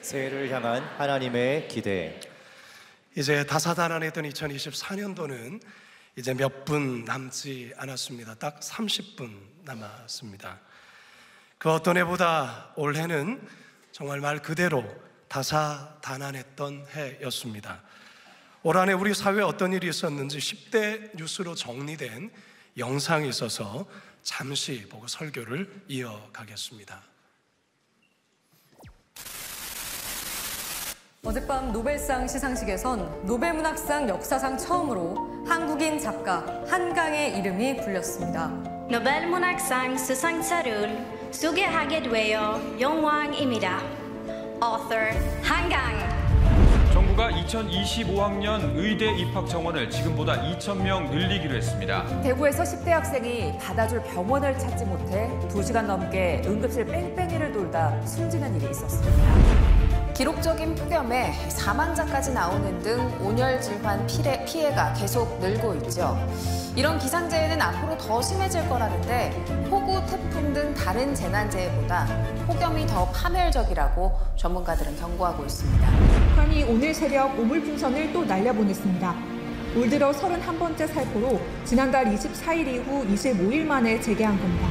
새해를 향한 하나님의 기대. 이제 다사다난했던 2024년도는 이제 몇 분 남지 않았습니다. 딱 30분 남았습니다. 그 어떤 해보다 올해는 정말 말 그대로 다사다난했던 해였습니다. 올 한 해 우리 사회에 어떤 일이 있었는지 10대 뉴스로 정리된 영상이 있어서 잠시 보고 설교를 이어가겠습니다. 어젯밤 노벨상 시상식에선 노벨문학상 역사상 처음으로 한국인 작가 한강의 이름이 불렸습니다. 노벨문학상 수상자를 소개하게 되어 영광입니다. Author 한강. 정부가 2025학년 의대 입학 정원을 지금보다 2,000명 늘리기로 했습니다. 대구에서 10대 학생이 받아줄 병원을 찾지 못해 2시간 넘게 응급실 뺑뺑이를 돌다 숨지는 일이 있었습니다. 기록적인 폭염에 사망자까지 나오는 등 온열 질환 피해가 계속 늘고 있죠. 이런 기상재해는 앞으로 더 심해질 거라는데 폭우, 태풍 등 다른 재난재해보다 폭염이 더 파멸적이라고 전문가들은 경고하고 있습니다. 북한이 오늘 새벽 오물풍선을 또 날려보냈습니다. 올 들어 31번째 살포로 지난달 24일 이후 25일 만에 재개한 겁니다.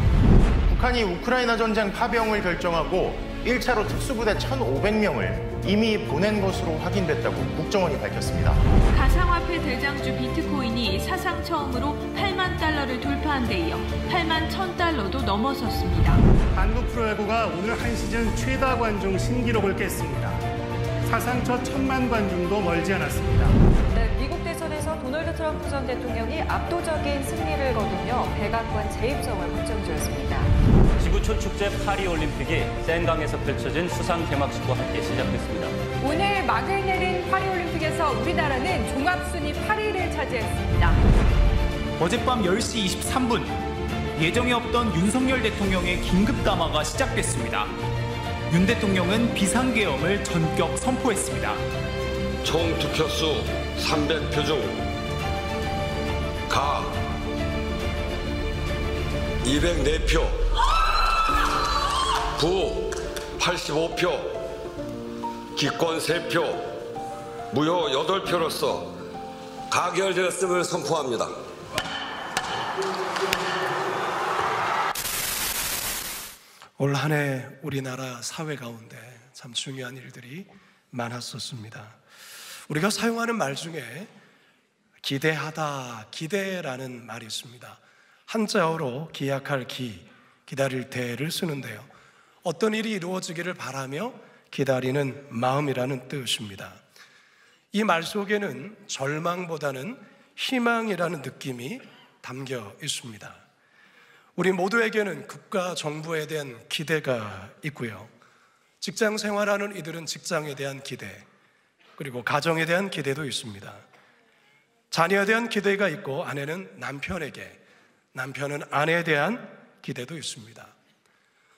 북한이 우크라이나 전쟁 파병을 결정하고 1차로 특수부대 1,500명을 이미 보낸 것으로 확인됐다고 국정원이 밝혔습니다. 가상화폐 대장주 비트코인이 사상 처음으로 8만 달러를 돌파한 데 이어 8만 1,000달러도 넘어섰습니다. 한국 프로야구가 오늘 한 시즌 최다 관중 신기록을 깼습니다. 사상 첫 1,000만 관중도 멀지 않았습니다. 네, 미국 대선에서 도널드 트럼프 전 대통령이 압도적인 승리를 거두며 백악관 재입성을 확정지었습니다. 지구촌 축제 파리올림픽이 센강에서 펼쳐진 수상 개막식과 함께 시작됐습니다. 오늘 막을 내린 파리올림픽에서 우리나라는 종합순위 8위를 차지했습니다. 어젯밤 10시 23분 예정에 없던 윤석열 대통령의 긴급 담화가 시작됐습니다. 윤 대통령은 비상계엄을 전격 선포했습니다. 총 득표수 300표 중 가 204표, 부 85표, 기권 3표, 무효 8표로서 가결되었음을 선포합니다. 올 한 해 우리나라 사회 가운데 참 중요한 일들이 많았었습니다. 우리가 사용하는 말 중에 기대하다, 기대라는 말이 있습니다. 한자어로 기약할 기, 기다릴 대를 쓰는데요. 어떤 일이 이루어지기를 바라며 기다리는 마음이라는 뜻입니다. 이 말 속에는 절망보다는 희망이라는 느낌이 담겨 있습니다. 우리 모두에게는 국가 정부에 대한 기대가 있고요. 직장 생활하는 이들은 직장에 대한 기대, 그리고 가정에 대한 기대도 있습니다. 자녀에 대한 기대가 있고 아내는 남편에게, 남편은 아내에 대한 기대도 있습니다.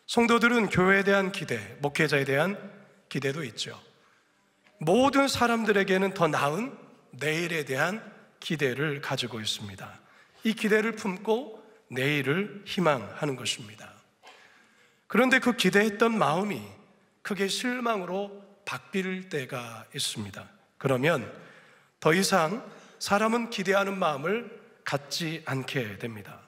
성도들은 교회에 대한 기대, 목회자에 대한 기대도 있죠. 모든 사람들에게는 더 나은 내일에 대한 기대를 가지고 있습니다. 이 기대를 품고 내일을 희망하는 것입니다. 그런데 그 기대했던 마음이 크게 실망으로 바뀔 때가 있습니다. 그러면 더 이상 사람은 기대하는 마음을 갖지 않게 됩니다.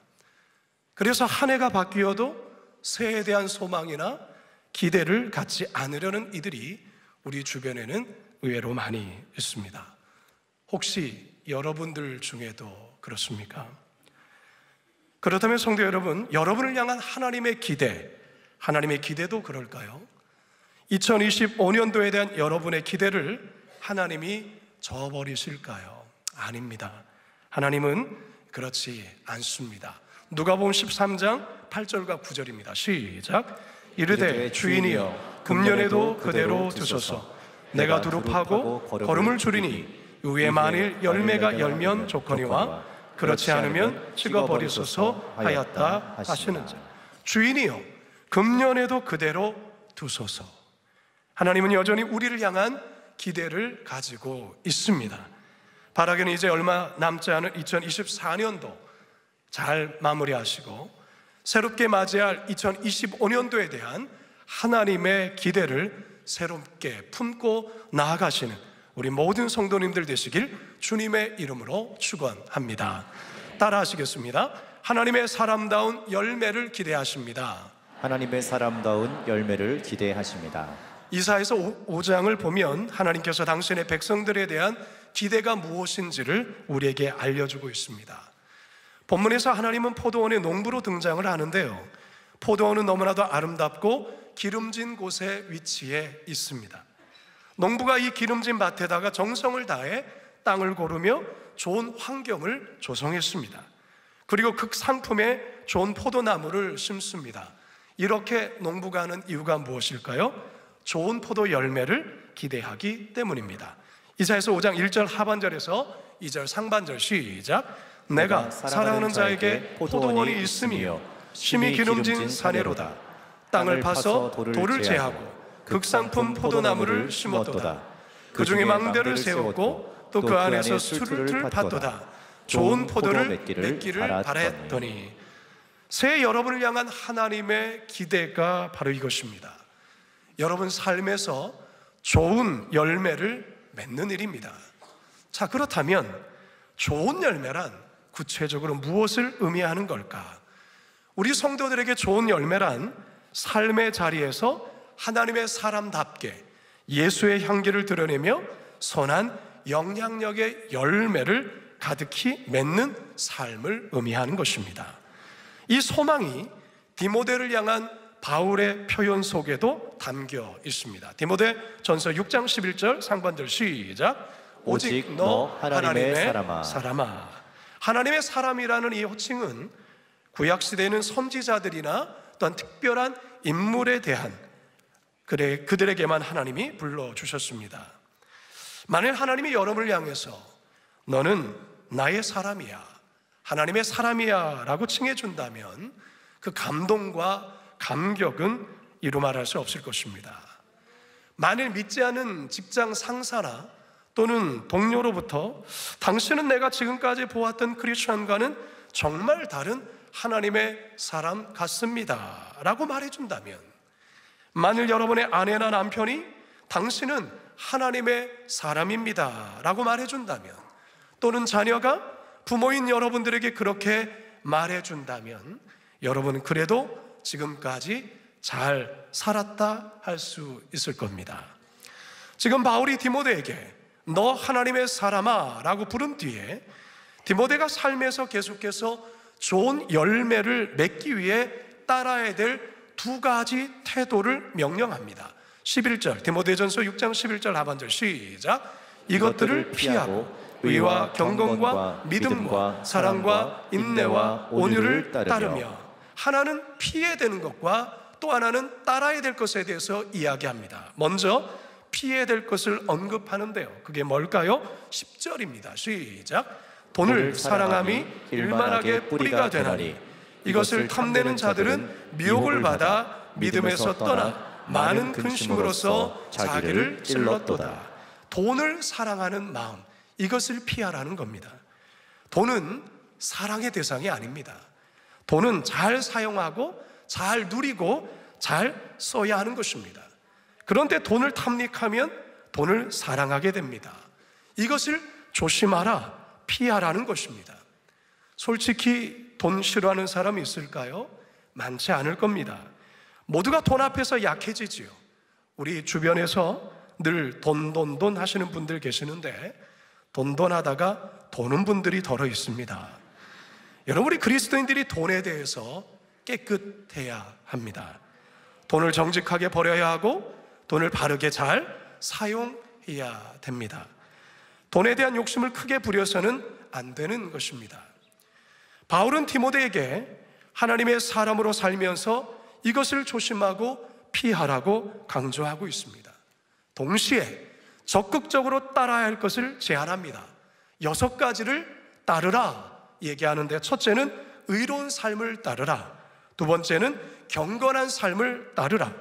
그래서 한 해가 바뀌어도 새해에 대한 소망이나 기대를 갖지 않으려는 이들이 우리 주변에는 의외로 많이 있습니다. 혹시 여러분들 중에도 그렇습니까? 그렇다면 성도 여러분, 여러분을 향한 하나님의 기대도 그럴까요? 2025년도에 대한 여러분의 기대를 하나님이 저버리실까요? 아닙니다. 하나님은 그렇지 않습니다. 누가복음 13장 8절과 9절입니다. 시작. 이르되 주인이여 금년에도 그대로 두소서. 내가 두릅하고 걸음을 줄이니 이후에 만일 열매가 열면 좋거니와 그렇지 않으면 찍어버리소서 하였다 하시는즉. 주인이여 금년에도 그대로 두소서. 하나님은 여전히 우리를 향한 기대를 가지고 있습니다. 바라기는 이제 얼마 남지 않은 2024년도 잘 마무리하시고 새롭게 맞이할 2025년도에 대한 하나님의 기대를 새롭게 품고 나아가시는 우리 모든 성도님들 되시길 주님의 이름으로 축원합니다. 따라 하시겠습니다. 하나님의 사람다운 열매를 기대하십니다. 하나님의 사람다운 열매를 기대하십니다. 이사야서 5장을 보면 하나님께서 당신의 백성들에 대한 기대가 무엇인지를 우리에게 알려주고 있습니다. 본문에서 하나님은 포도원의 농부로 등장을 하는데요, 포도원은 너무나도 아름답고 기름진 곳에 위치해 있습니다. 농부가 이 기름진 밭에다가 정성을 다해 땅을 고르며 좋은 환경을 조성했습니다. 그리고 그 상품에 좋은 포도나무를 심습니다. 이렇게 농부가 하는 이유가 무엇일까요? 좋은 포도 열매를 기대하기 때문입니다. 이사야서 5장 1절 하반절에서 2절 상반절 시작. 내가 사랑하는 자에게 포도원이 있으며 심히 기름진 사내로다. 땅을 파서 돌을 제하고 극상품 포도나무를 심었도다. 그 중에 망대를 세웠고 또 그 안에서 술을 팠도다. 좋은 포도를 맺기를 바랬더니. 새 여러분을 향한 하나님의 기대가 바로 이것입니다. 여러분 삶에서 좋은 열매를 맺는 일입니다. 자, 그렇다면 좋은 열매란 구체적으로 무엇을 의미하는 걸까? 우리 성도들에게 좋은 열매란 삶의 자리에서 하나님의 사람답게 예수의 향기를 드러내며 선한 영향력의 열매를 가득히 맺는 삶을 의미하는 것입니다. 이 소망이 디모데를 향한 바울의 표현 속에도 담겨 있습니다. 디모데 전서 6장 11절 상반절 시작. 오직 너 하나님의 사람아. 하나님의 사람이라는 이 호칭은 구약시대에는 선지자들이나 또한 특별한 인물에 대한 그들에게만 하나님이 불러주셨습니다. 만일 하나님이 여러분을 향해서 너는 나의 사람이야, 하나님의 사람이야 라고 칭해준다면 그 감동과 감격은 이루 말할 수 없을 것입니다. 만일 믿지 않은 직장 상사나 또는 동료로부터 당신은 내가 지금까지 보았던 크리스천과는 정말 다른 하나님의 사람 같습니다 라고 말해준다면, 만일 여러분의 아내나 남편이 당신은 하나님의 사람입니다 라고 말해준다면, 또는 자녀가 부모인 여러분들에게 그렇게 말해준다면 여러분은 그래도 지금까지 잘 살았다 할 수 있을 겁니다. 지금 바울이 디모데에게 너 하나님의 사람아 라고 부른 뒤에 디모데가 삶에서 계속해서 좋은 열매를 맺기 위해 따라야 될 두 가지 태도를 명령합니다. 11절 디모데전서 6장 11절 하반절 시작. 이것들을 피하고 의와 경건과 믿음과 사랑과 인내와 온유를 따르며. 하나는 피해야 되는 것과 또 하나는 따라야 될 것에 대해서 이야기합니다. 먼저 피해야 될 것을 언급하는데요, 그게 뭘까요? 10절입니다. 시작. 돈을 사랑함이 일만하게 뿌리가 되나니 이것을 탐내는 자들은 미혹을 받아 믿음에서 떠나 많은 근심으로써 자기를 찔렀도다. 돈을 사랑하는 마음, 이것을 피하라는 겁니다. 돈은 사랑의 대상이 아닙니다. 돈은 잘 사용하고 잘 누리고 잘 써야 하는 것입니다. 그런데 돈을 탐닉하면 돈을 사랑하게 됩니다. 이것을 조심하라, 피하라는 것입니다. 솔직히 돈 싫어하는 사람이 있을까요? 많지 않을 겁니다. 모두가 돈 앞에서 약해지지요. 우리 주변에서 늘 돈 하시는 분들 계시는데 돈 하다가 도는 분들이 덜어 있습니다. 여러분, 우리 그리스도인들이 돈에 대해서 깨끗해야 합니다. 돈을 정직하게 버려야 하고 돈을 바르게 잘 사용해야 됩니다. 돈에 대한 욕심을 크게 부려서는 안 되는 것입니다. 바울은 디모데에게 하나님의 사람으로 살면서 이것을 조심하고 피하라고 강조하고 있습니다. 동시에 적극적으로 따라야 할 것을 제안합니다. 6가지를 따르라 얘기하는데, 첫째는 의로운 삶을 따르라, 두 번째는 경건한 삶을 따르라,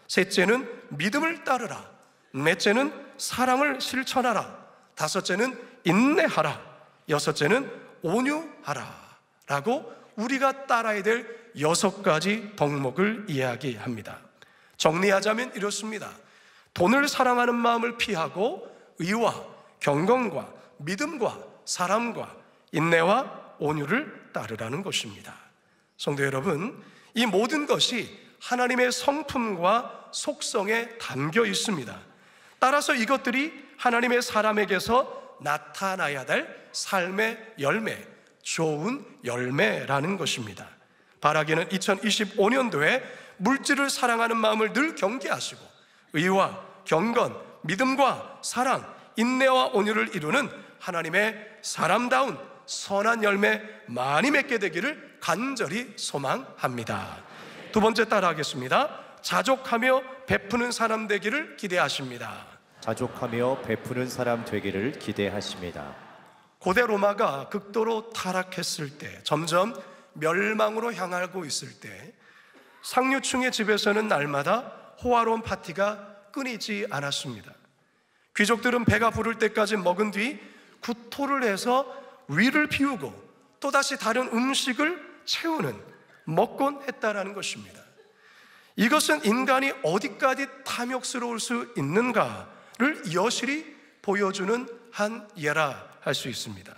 셋째는 믿음을 따르라, 넷째는 사랑을 실천하라, 다섯째는 인내하라, 여섯째는 온유하라 라고 우리가 따라야 될 6가지 덕목을 이야기합니다. 정리하자면 이렇습니다. 돈을 사랑하는 마음을 피하고 의와 경건과 믿음과 사랑과 인내와 온유를 따르라는 것입니다. 성도 여러분, 이 모든 것이 하나님의 성품과 속성에 담겨 있습니다. 따라서 이것들이 하나님의 사람에게서 나타나야 될 삶의 열매, 좋은 열매라는 것입니다. 바라기는 2025년도에 물질을 사랑하는 마음을 늘 경계하시고 의와 경건, 믿음과 사랑, 인내와 온유를 이루는 하나님의 사람다운 선한 열매 많이 맺게 되기를 간절히 소망합니다. 두 번째 따라하겠습니다. 자족하며 베푸는 사람 되기를 기대하십니다. 자족하며 베푸는 사람 되기를 기대하십니다. 고대 로마가 극도로 타락했을 때, 점점 멸망으로 향하고 있을 때 상류층의 집에서는 날마다 호화로운 파티가 끊이지 않았습니다. 귀족들은 배가 부를 때까지 먹은 뒤 구토를 해서 위를 비우고 또다시 다른 음식을 채우는 먹곤 했다라는 것입니다. 이것은 인간이 어디까지 탐욕스러울 수 있는가를 여실히 보여주는 한 예라 할 수 있습니다.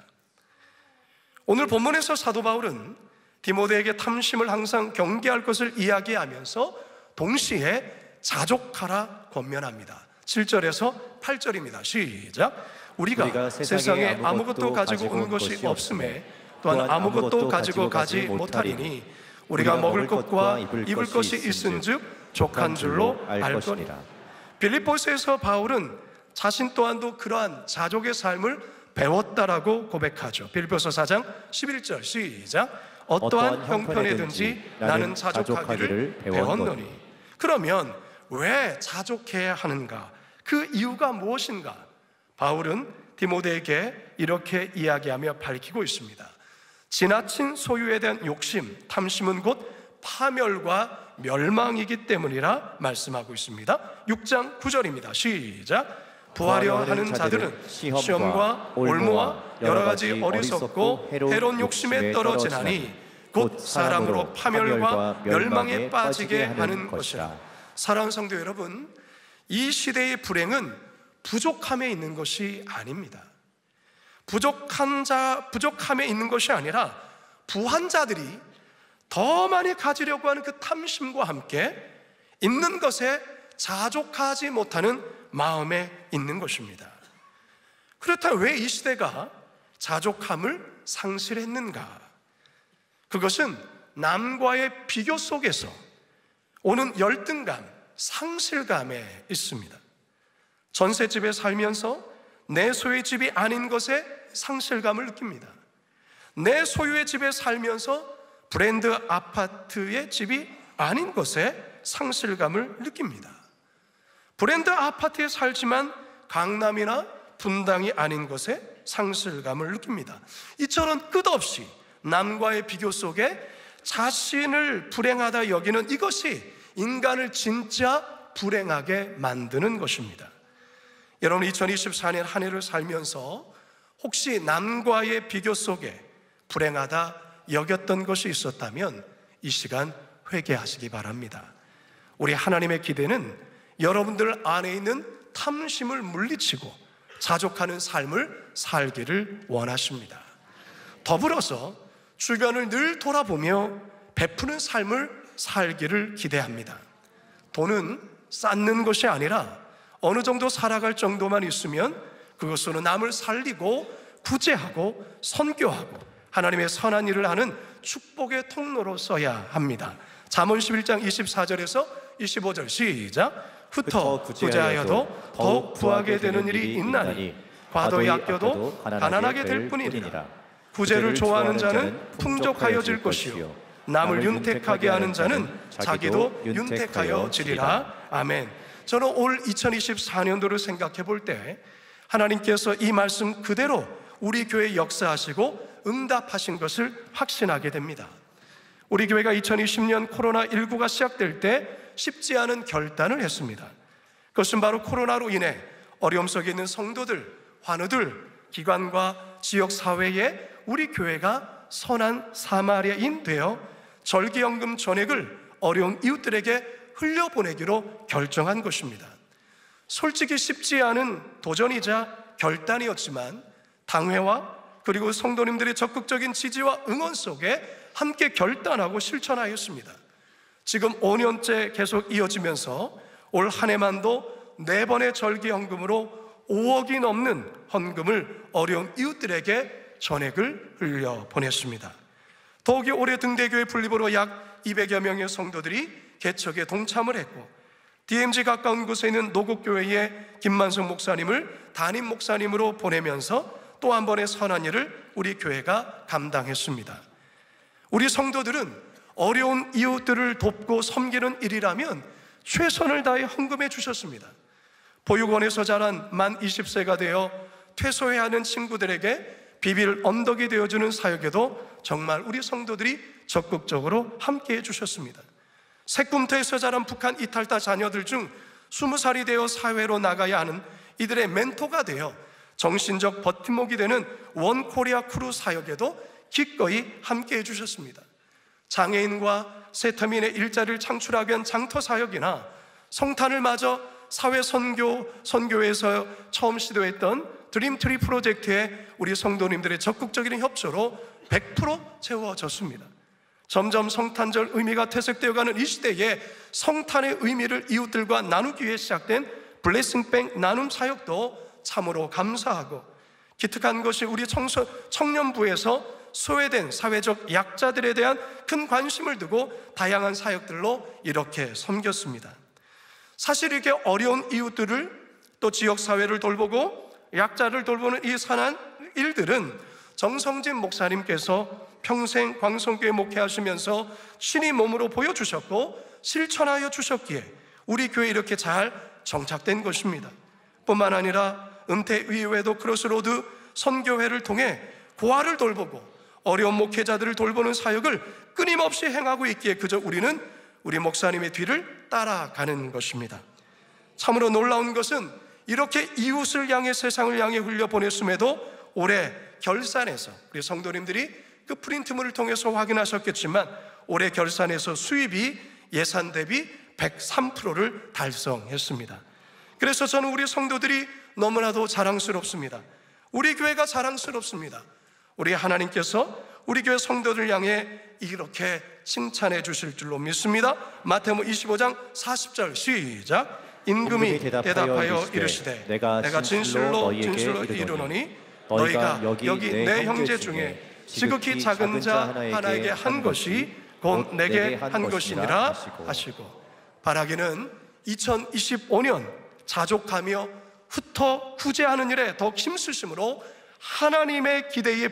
오늘 본문에서 사도 바울은 디모데에게 탐심을 항상 경계할 것을 이야기하면서 동시에 자족하라 권면합니다. 7절에서 8절입니다. 시작. 우리가 세상에 아무것도 가지고 온 것이 없음에 또한 아무것도 가지고 가지 못하리니 우리가 먹을 것과 입을 것이 있은즉 족한 줄로 알 것이니라. 빌립보서에서 바울은 자신 또한도 그러한 자족의 삶을 배웠다라고 고백하죠. 빌립보서 4장 11절 시작. 어떠한 형편에든지 나는 자족하기를 배웠노니. 그러면 왜 자족해야 하는가? 그 이유가 무엇인가? 바울은 디모데에게 이렇게 이야기하며 밝히고 있습니다. 지나친 소유에 대한 욕심, 탐심은 곧 파멸과 멸망이기 때문이라 말씀하고 있습니다. 6장 9절입니다. 시작. 부하려 하는 자들은 시험과 올무와 여러 가지 어리석고 해로운 욕심에 떨어지나니 곧 사람으로 파멸과 멸망에 빠지게 하는 것이라. 사랑하는 성도 여러분, 이 시대의 불행은 부족함에 있는 것이 아닙니다. 부족함에 있는 것이 아니라 부한 자들이 더 많이 가지려고 하는 그 탐심과 함께 있는 것에 자족하지 못하는 마음에 있는 것입니다. 그렇다면 왜 이 시대가 자족함을 상실했는가? 그것은 남과의 비교 속에서 오는 열등감, 상실감에 있습니다. 전셋집에 살면서 내 소유의 집이 아닌 것에 상실감을 느낍니다. 내 소유의 집에 살면서 브랜드 아파트의 집이 아닌 것에 상실감을 느낍니다. 브랜드 아파트에 살지만 강남이나 분당이 아닌 것에 상실감을 느낍니다. 이처럼 끝없이 남과의 비교 속에 자신을 불행하다 여기는 이것이 인간을 진짜 불행하게 만드는 것입니다. 여러분, 2024년 한 해를 살면서 혹시 남과의 비교 속에 불행하다 여겼던 것이 있었다면 이 시간 회개하시기 바랍니다. 우리 하나님의 기대는 여러분들 안에 있는 탐심을 물리치고 자족하는 삶을 살기를 원하십니다. 더불어서 주변을 늘 돌아보며 베푸는 삶을 살기를 기대합니다. 돈은 쌓는 것이 아니라 어느 정도 살아갈 정도만 있으면 그것으로 남을 살리고 구제하고 선교하고 하나님의 선한 일을 하는 축복의 통로로 써야 합니다. 잠언 11장 24절에서 25절 시작. 흩어 구제하여도 더욱 부하게 되는 일이 있나니 과도히 아껴도 가난하게 될 뿐이니라. 구제를 좋아하는 자는 풍족하여질 것이요 남을 윤택하게 하는 자는 자기도 윤택하여지리라. 아멘. 저는 올 2024년도를 생각해 볼 때 하나님께서 이 말씀 그대로 우리 교회에 역사하시고 응답하신 것을 확신하게 됩니다. 우리 교회가 2020년 코로나19가 시작될 때 쉽지 않은 결단을 했습니다. 그것은 바로 코로나로 인해 어려움 속에 있는 성도들, 환우들, 기관과 지역사회에 우리 교회가 선한 사마리아인 되어 절기연금 전액을 어려운 이웃들에게 흘려보내기로 결정한 것입니다. 솔직히 쉽지 않은 도전이자 결단이었지만 당회와 그리고 성도님들의 적극적인 지지와 응원 속에 함께 결단하고 실천하였습니다. 지금 5년째 계속 이어지면서 올 한 해만도 4번의 절기 헌금으로 5억이 넘는 헌금을 어려운 이웃들에게 전액을 흘려 보냈습니다. 더욱이 올해 등대교회 분립으로 약 200여 명의 성도들이 개척에 동참을 했고, DMZ 가까운 곳에 있는 노곡교회의 김만성 목사님을 담임 목사님으로 보내면서 또 한 번의 선한 일을 우리 교회가 감당했습니다. 우리 성도들은 어려운 이웃들을 돕고 섬기는 일이라면 최선을 다해 헌금해 주셨습니다. 보육원에서 자란 만 20세가 되어 퇴소해야 하는 친구들에게 비빌 언덕이 되어주는 사역에도 정말 우리 성도들이 적극적으로 함께해 주셨습니다. 새꿈터에서 자란 북한 이탈타 자녀들 중 20살이 되어 사회로 나가야 하는 이들의 멘토가 되어 정신적 버팀목이 되는 원코리아 크루 사역에도 기꺼이 함께해 주셨습니다. 장애인과 세터민의 일자리를 창출하기 위한 장터 사역이나 성탄을 맞아 사회 선교에서 처음 시도했던 드림트리 프로젝트에 우리 성도님들의 적극적인 협조로 100% 채워졌습니다. 점점 성탄절 의미가 퇴색되어가는 이 시대에 성탄의 의미를 이웃들과 나누기 위해 시작된 블레싱뱅 나눔 사역도 참으로 감사하고, 기특한 것이 우리 청년부에서 소외된 사회적 약자들에 대한 큰 관심을 두고 다양한 사역들로 이렇게 섬겼습니다. 사실 이렇게 어려운 이웃들을 또 지역사회를 돌보고 약자를 돌보는 이 선한 일들은 정성진 목사님께서 평생 광성교회 목회하시면서 친히 몸으로 보여주셨고 실천하여 주셨기에 우리 교회에 이렇게 잘 정착된 것입니다. 뿐만 아니라 은퇴 이후에도 크로스로드 선교회를 통해 고아를 돌보고 어려운 목회자들을 돌보는 사역을 끊임없이 행하고 있기에 그저 우리는 우리 목사님의 뒤를 따라가는 것입니다. 참으로 놀라운 것은 이렇게 이웃을 향해 세상을 향해 흘려보냈음에도 올해 결산에서 우리 성도님들이 그 프린트물을 통해서 확인하셨겠지만 올해 결산에서 수입이 예산 대비 103%를 달성했습니다. 그래서 저는 우리 성도들이 너무나도 자랑스럽습니다. 우리 교회가 자랑스럽습니다. 우리 하나님께서 우리 교회 성도들 향해 이렇게 칭찬해 주실 줄로 믿습니다. 마태복음 25장 40절 시작. 임금이 대답하여 이르시되 내가 진실로 이르노니 너희가 여기 내 형제 중에 지극히 작은 자 하나에게 한 것이 곧 내게 한 것이니라 하시고, 바라기는 2025년 자족하며 흩어 구제하는 일에 더욱 힘쓰심으로 하나님의 기대에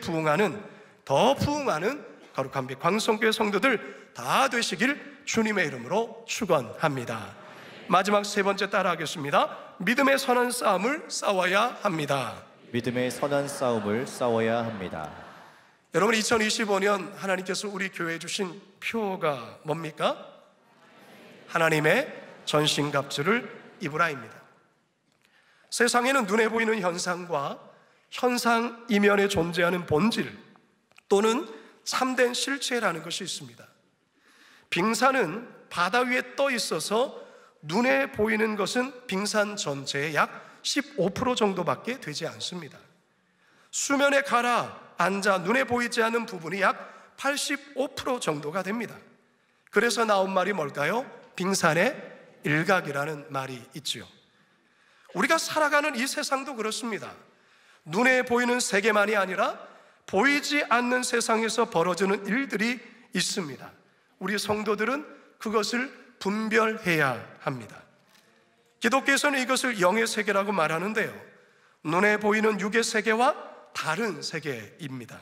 더 부응하는 거룩한 빛 광성교회 성도들 다 되시길 주님의 이름으로 축원합니다. 마지막 세 번째 따라하겠습니다. 믿음의 선한 싸움을 싸워야 합니다. 믿음의 선한 싸움을 싸워야 합니다. 여러분, 2025년 하나님께서 우리 교회에 주신 표가 뭡니까? 하나님의 전신갑주를 입으라입니다. 세상에는 눈에 보이는 현상과 현상 이면에 존재하는 본질 또는 참된 실체라는 것이 있습니다. 빙산은 바다 위에 떠 있어서 눈에 보이는 것은 빙산 전체의 약 15% 정도밖에 되지 않습니다. 수면에 가라앉아 눈에 보이지 않는 부분이 약 85% 정도가 됩니다. 그래서 나온 말이 뭘까요? 빙산의 일각이라는 말이 있지요. 우리가 살아가는 이 세상도 그렇습니다. 눈에 보이는 세계만이 아니라 보이지 않는 세상에서 벌어지는 일들이 있습니다. 우리 성도들은 그것을 분별해야 합니다. 기독교에서는 이것을 영의 세계라고 말하는데요, 눈에 보이는 육의 세계와 다른 세계입니다.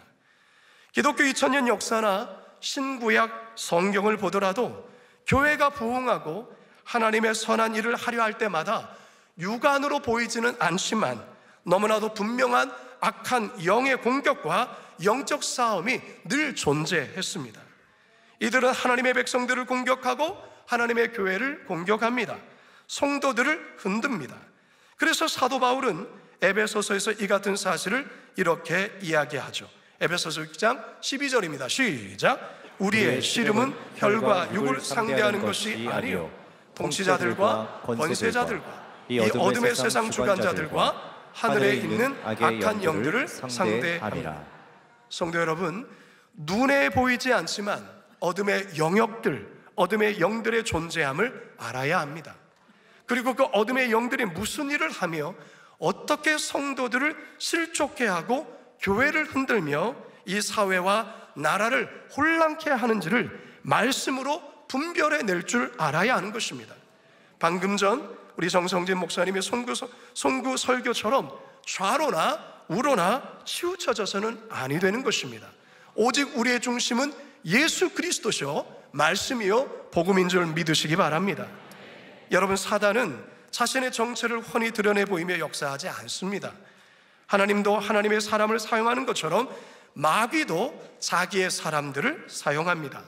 기독교 2000년 역사나 신구약 성경을 보더라도 교회가 부흥하고 하나님의 선한 일을 하려 할 때마다 육안으로 보이지는 않지만 너무나도 분명한 악한 영의 공격과 영적 싸움이 늘 존재했습니다. 이들은 하나님의 백성들을 공격하고 하나님의 교회를 공격합니다. 성도들을 흔듭니다. 그래서 사도 바울은 에베소서에서 이 같은 사실을 이렇게 이야기하죠. 에베소서 6장 12절입니다. 시작. 우리의 씨름은 혈과 육을 상대하는 것이 아니요 통치자들과 권세자들과 이 어둠의 세상 주관자들과 하늘에 있는 악한 영들을 상대합니다. 성도 여러분, 눈에 보이지 않지만 어둠의 영역들, 어둠의 영들의 존재함을 알아야 합니다. 그리고 그 어둠의 영들이 무슨 일을 하며 어떻게 성도들을 실족해 하고 교회를 흔들며 이 사회와 나라를 혼란케 하는지를 말씀으로 분별해 낼 줄 알아야 하는 것입니다. 방금 전 우리 정성진 목사님의 송구 설교처럼 좌로나 우로나 치우쳐져서는 아니 되는 것입니다. 오직 우리의 중심은 예수 그리스도시요 말씀이요 복음인 줄 믿으시기 바랍니다. 여러분, 사단은 자신의 정체를 훤히 드러내 보이며 역사하지 않습니다. 하나님도 하나님의 사람을 사용하는 것처럼 마귀도 자기의 사람들을 사용합니다.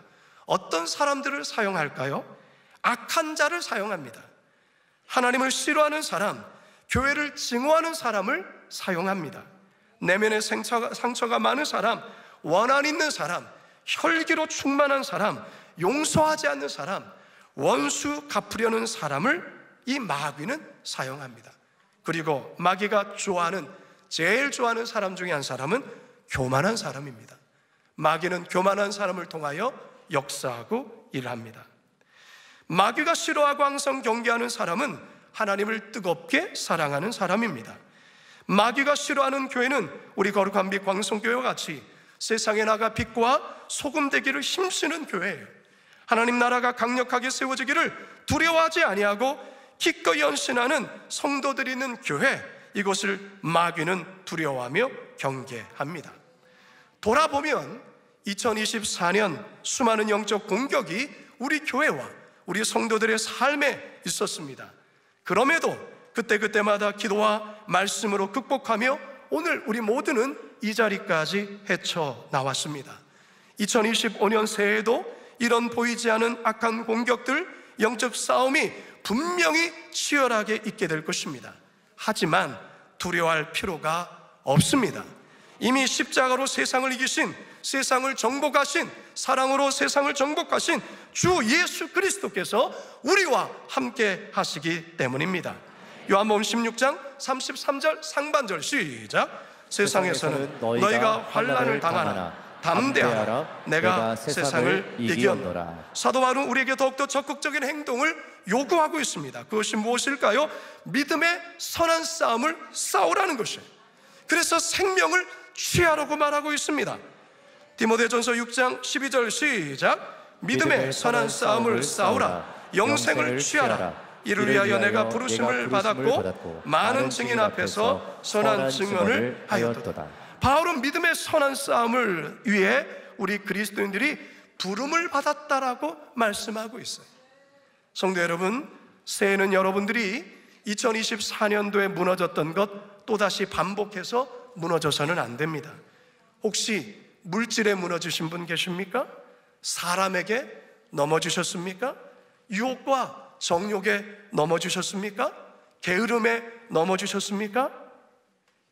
어떤 사람들을 사용할까요? 악한 자를 사용합니다. 하나님을 싫어하는 사람, 교회를 증오하는 사람을 사용합니다. 내면에 상처가 많은 사람, 원한 있는 사람, 혈기로 충만한 사람, 용서하지 않는 사람, 원수 갚으려는 사람을 이 마귀는 사용합니다. 그리고 마귀가 제일 좋아하는 사람 중에 한 사람은 교만한 사람입니다. 마귀는 교만한 사람을 통하여 역사하고 일합니다. 마귀가 싫어하고 항상 경계하는 사람은 하나님을 뜨겁게 사랑하는 사람입니다. 마귀가 싫어하는 교회는 우리 거룩한 빛 광성교회와 같이 세상에 나가 빛과 소금 되기를 힘쓰는 교회예요. 하나님 나라가 강력하게 세워지기를 두려워하지 아니하고 기꺼이 헌신하는 성도들이 있는 교회, 이것을 마귀는 두려워하며 경계합니다. 돌아보면 2024년 수많은 영적 공격이 우리 교회와 우리 성도들의 삶에 있었습니다. 그럼에도 그때마다 기도와 말씀으로 극복하며 오늘 우리 모두는 이 자리까지 헤쳐나왔습니다. 2025년 새해에도 이런 보이지 않은 악한 공격들, 영적 싸움이 분명히 치열하게 있게 될 것입니다. 하지만 두려워할 필요가 없습니다. 이미 십자가로 세상을 이기신, 세상을 정복하신, 사랑으로 세상을 정복하신 주 예수 그리스도께서 우리와 함께 하시기 때문입니다. 요한복음 16장 33절 상반절 시작. 세상에서는 너희가 환난을 당하나 담대하라, 내가 세상을 이기었노라. 사도 바울은 우리에게 더욱더 적극적인 행동을 요구하고 있습니다. 그것이 무엇일까요? 믿음의 선한 싸움을 싸우라는 것이에요. 그래서 생명을 취하라고 말하고 있습니다. 디모데전서 6장 12절 시작. 믿음의 선한 싸움을 싸우라, 영생을 취하라. 이를 위하여 내가 부르심을 받았고 많은 증인 앞에서 선한 증언을 하였도다. 바울은 믿음의 선한 싸움을 위해 우리 그리스도인들이 부름을 받았다라고 말씀하고 있어요. 성도 여러분, 새해는 여러분들이 2024년도에 무너졌던 것 또다시 반복해서 무너져서는 안 됩니다. 혹시 물질에 무너지신 분 계십니까? 사람에게 넘어지셨습니까? 유혹과 정욕에 넘어지셨습니까? 게으름에 넘어지셨습니까?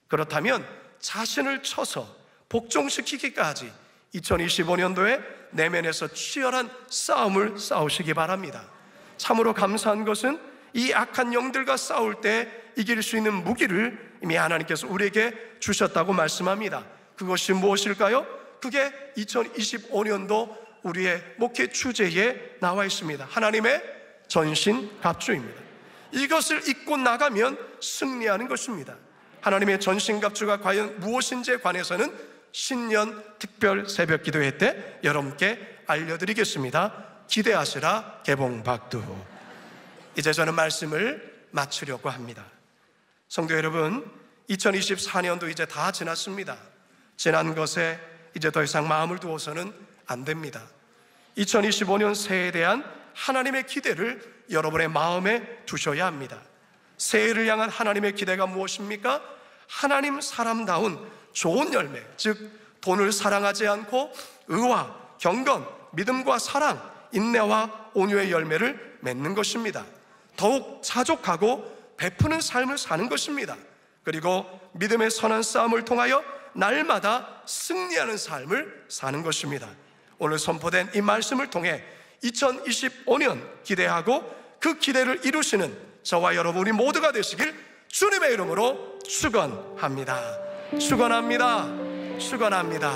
그렇다면 자신을 쳐서 복종시키기까지 2025년도에 내면에서 치열한 싸움을 싸우시기 바랍니다. 참으로 감사한 것은 이 악한 영들과 싸울 때 이길 수 있는 무기를 이미 하나님께서 우리에게 주셨다고 말씀합니다. 그것이 무엇일까요? 그게 2025년도 우리의 목회 주제에 나와 있습니다. 하나님의 전신갑주입니다. 이것을 입고 나가면 승리하는 것입니다. 하나님의 전신갑주가 과연 무엇인지에 관해서는 신년 특별 새벽 기도회 때 여러분께 알려드리겠습니다. 기대하시라. 개봉박두. 이제 저는 말씀을 마치려고 합니다. 성도 여러분, 2024년도 이제 다 지났습니다. 지난 것에 이제 더 이상 마음을 두어서는 안 됩니다. 2025년 새해에 대한 하나님의 기대를 여러분의 마음에 두셔야 합니다. 새해를 향한 하나님의 기대가 무엇입니까? 하나님 사람다운 좋은 열매, 즉 돈을 사랑하지 않고 의와 경건, 믿음과 사랑, 인내와 온유의 열매를 맺는 것입니다. 더욱 자족하고 베푸는 삶을 사는 것입니다. 그리고 믿음의 선한 싸움을 통하여 날마다 승리하는 삶을 사는 것입니다. 오늘 선포된 이 말씀을 통해 2025년 기대하고 그 기대를 이루시는 저와 여러분이 모두가 되시길 주님의 이름으로 축원합니다. 축원합니다. 축원합니다.